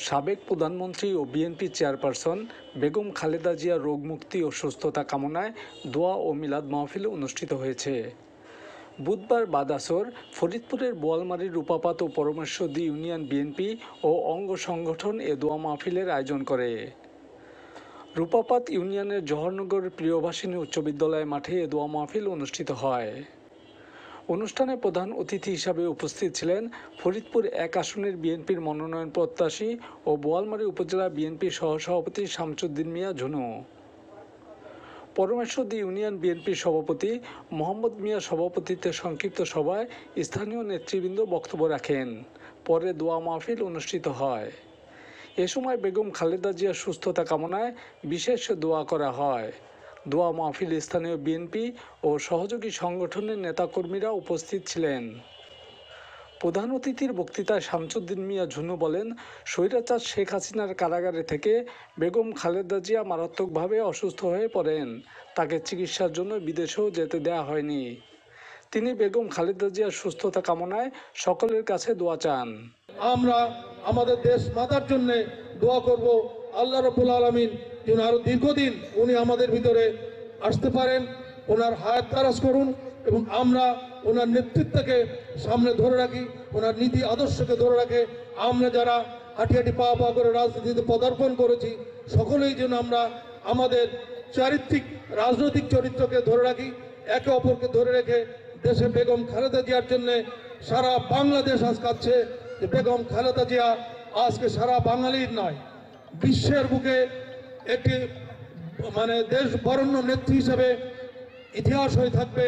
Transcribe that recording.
সাবেক প্রধানমন্ত্রী ও BNP chairperson Begum Khaleda জিয়ার রোগমুক্তি ও সুস্থতা কামনায় দোয়া ও মিলাদ মাহফিল অনুষ্ঠিত হয়েছে। বুধবার বাদ আসর ফরিদপুরের বোয়ালমারীর রূপাপাত ও পরমেশ্বরদী ইউনিয়ন বিএনপি ও অঙ্গ সংগঠন এ দোয়া মাহফিলের আয়োজন করে। রূপাপাত ইউনিয়নের জওহরনগর প্রিয়ভাষিনী উচ্চ বিদ্যালয় মাঠে এ দোয়া মাহফিল অনুষ্ঠিত হয়। অনুষ্ঠানে প্রধান অতিথি হিসাবে উপস্থিত ছিলেন ফরিদপুর ১ আসনের বিএনপির মনোনয়ন প্রত্যাশী ও বোয়ালমারী উপজেলা বিএনপির সহসভাপতি শামসুদ্দিন মিয়া ঝুনু। পরমেশ্বরদী ইউনিয়ন বিএনপির সভাপতি মোহাম্মদ মিয়া সভাপতিত্বে সংক্ষিপ্ত সভায় স্থানীয় নেতৃবৃন্দ বক্তব্য রাখেন। পরে দোয়া মাহফিল অনুষ্ঠিত হয়। এ সময় বেগম খালেদা জিয়ার সুস্থতা কামনায় বিশেষ দোয়া করা হয়। দোয়া মাহফিল স্থানীয় বিএনপি ও সহযোগী সংগঠনের নেতাকর্মীরা উপস্থিত ছিলেন। প্রধান অতিথির বক্তৃতায় শামসুদ্দিন মিয়া ঝুনু বলেন, স্বৈরাচার শেখ হাসিনার কারাগারে থেকে বেগম খালেদা জিয়া মারাত্মকভাবে অসুস্থ হয়ে পড়েন। তাকে চিকিৎসার জন্য বিদেশেও যেতে দেওয়া হয়নি। তিনি বেগম খালেদা জিয়ার সুস্থতা কামনায় সকলের কাছে দোয়া চান। আমরা আমাদের দেশ মাতার জন্য দোয়া করব, আল্লাহ রাব্বুল আলামিন যেন আরো দীর্ঘদিন উনি আমাদের ভিতরে আসতে পারেন, ওনার হায়াত দারাজ করুন এবং আমরা ওনার নেতৃত্বকে সামনে ধরে রাখি, ওনার নীতি আদর্শকে ধরে রাখে আমরা যারা হাঁটি হাঁটি পা পা করে রাজনীতিতে পদার্পণ করেছি সকলেই যেন আমরা আমাদের চারিত্রিক রাজনৈতিক চরিত্রকে ধরে রাখি, একে অপরকে ধরে রেখে দেশে বেগম খালেদা জিয়ার জন্য সারা বাংলাদেশ আজ কাঁদছে যে বেগম খালেদা জিয়া আজকে সারা বাঙালির নয় বিশ্বের বুকে একটি দেশ বরেণ্য নেত্রী হিসেবে ইতিহাস হয়ে থাকবে।